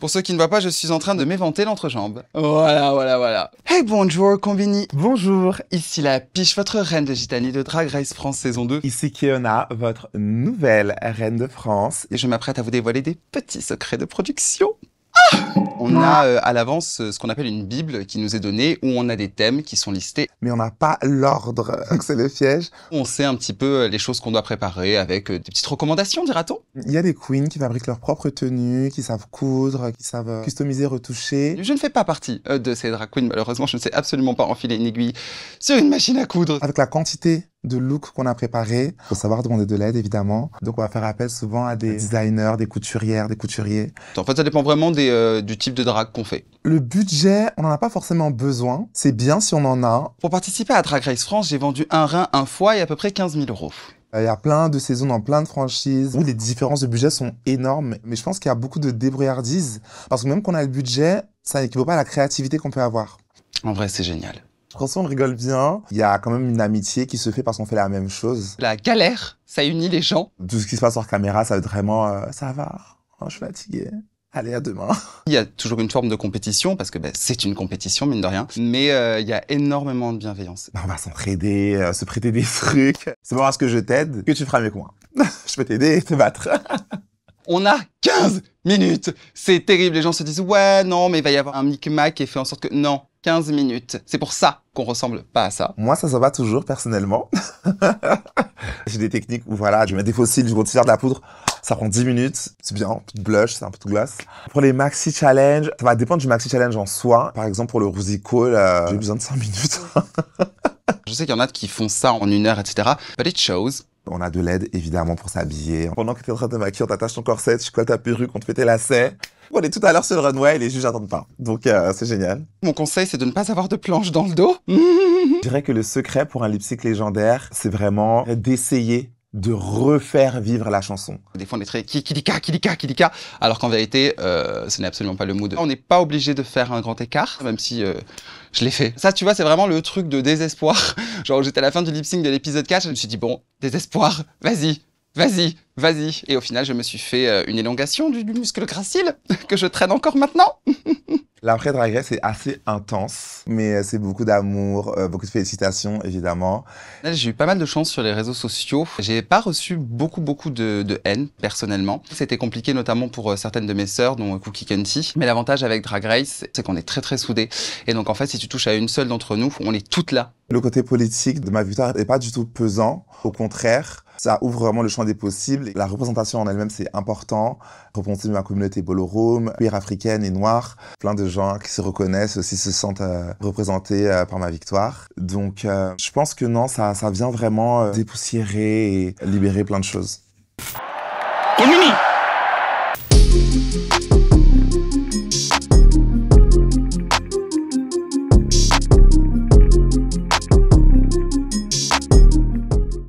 Pour ceux qui ne voient pas, je suis en train de m'éventer l'entrejambe. Voilà. Hey, bonjour, Combini. Bonjour, ici la Piche, votre reine de Gitanie de Drag Race France saison 2. Ici Keona, votre nouvelle reine de France. Et je m'apprête à vous dévoiler des petits secrets de production. On a à l'avance ce qu'on appelle une bible qui nous est donnée, où on a des thèmes qui sont listés. Mais on n'a pas l'ordre, c'est le piège. On sait un petit peu les choses qu'on doit préparer avec des petites recommandations, dira-t-on. Il y a des queens qui fabriquent leurs propres tenues, qui savent coudre, qui savent customiser, retoucher. Je ne fais pas partie de ces drag queens, malheureusement, je ne sais absolument pas enfiler une aiguille sur une machine à coudre. Avec la quantité de looks qu'on a préparés, faut savoir demander de l'aide évidemment. Donc on va faire appel souvent à des designers, des couturières, des couturiers. En fait, ça dépend vraiment du type de drag qu'on fait. Le budget, on n'en a pas forcément besoin. C'est bien si on en a. Pour participer à Drag Race France, j'ai vendu un rein, un foie et à peu près 15 000 €. Il y a plein de saisons dans plein de franchises où les différences de budget sont énormes. Mais je pense qu'il y a beaucoup de débrouillardise. Parce que même qu'on a le budget, ça n'équivaut pas à la créativité qu'on peut avoir. En vrai, c'est génial. Quand on rigole bien, il y a quand même une amitié qui se fait parce qu'on fait la même chose. La galère, ça unit les gens. Tout ce qui se passe hors caméra, ça va être vraiment ça va, oh, je suis fatigué. Allez, à demain. Il y a toujours une forme de compétition, parce que c'est une compétition, mine de rien. Mais il y a énormément de bienveillance. On va s'entraider, se prêter des trucs. C'est pas parce que je t'aide que tu feras mieux que moi. Je peux t'aider et te battre. On a 15 minutes. C'est terrible. Les gens se disent, ouais, non, mais il va y avoir un micmac qui fait en sorte que... Non, 15 minutes. C'est pour ça qu'on ressemble pas à ça. Moi, ça se va toujours, personnellement. J'ai des techniques où, voilà, je mets des fossiles, je retire de la poudre. Ça prend 10 minutes. C'est bien, un peu de blush, c'est un peu de glace. Pour les maxi challenge, ça va dépendre du maxi challenge en soi. Par exemple, pour le Rosy Call, j'ai besoin de 5 minutes. Je sais qu'il y en a qui font ça en 1 heure, etc. But it shows. On a de l'aide, évidemment, pour s'habiller. Pendant que tu es en train de te maquiller, on t'attache ton corset, tu colles ta perruque, on te fait tes lacets. On est tout à l'heure sur le runway et les juges n'attendent pas. Donc, c'est génial. Mon conseil, c'est de ne pas avoir de planche dans le dos. Je dirais que le secret pour un lip-sync légendaire, c'est vraiment d'essayer de refaire vivre la chanson. Des fois, on est très kilika, alors qu'en vérité, ce n'est absolument pas le mood. On n'est pas obligé de faire un grand écart, même si je l'ai fait. Ça, tu vois, c'est vraiment le truc de désespoir. Genre, j'étais à la fin du lip-sync de l'épisode 4, je me suis dit, bon, désespoir, vas-y. Et au final, je me suis fait une élongation du muscle gracile que je traîne encore maintenant. L'après Drag Race est assez intense, mais c'est beaucoup d'amour, beaucoup de félicitations, évidemment. J'ai eu pas mal de chance sur les réseaux sociaux. J'ai pas reçu beaucoup de haine, personnellement. C'était compliqué, notamment pour certaines de mes sœurs, dont Cookie Cunty. Mais l'avantage avec Drag Race, c'est qu'on est très soudés. Et donc, en fait, si tu touches à une seule d'entre nous, on est toutes là. Le côté politique de ma victoire n'est pas du tout pesant. Au contraire, ça ouvre vraiment le champ des possibles. La représentation en elle-même, c'est important. Représenter ma communauté ballroom, queer africaine et noire. Plein de gens qui se reconnaissent aussi se sentent représentés par ma victoire. Donc, je pense que non, ça vient vraiment dépoussiérer et libérer plein de choses. Combini.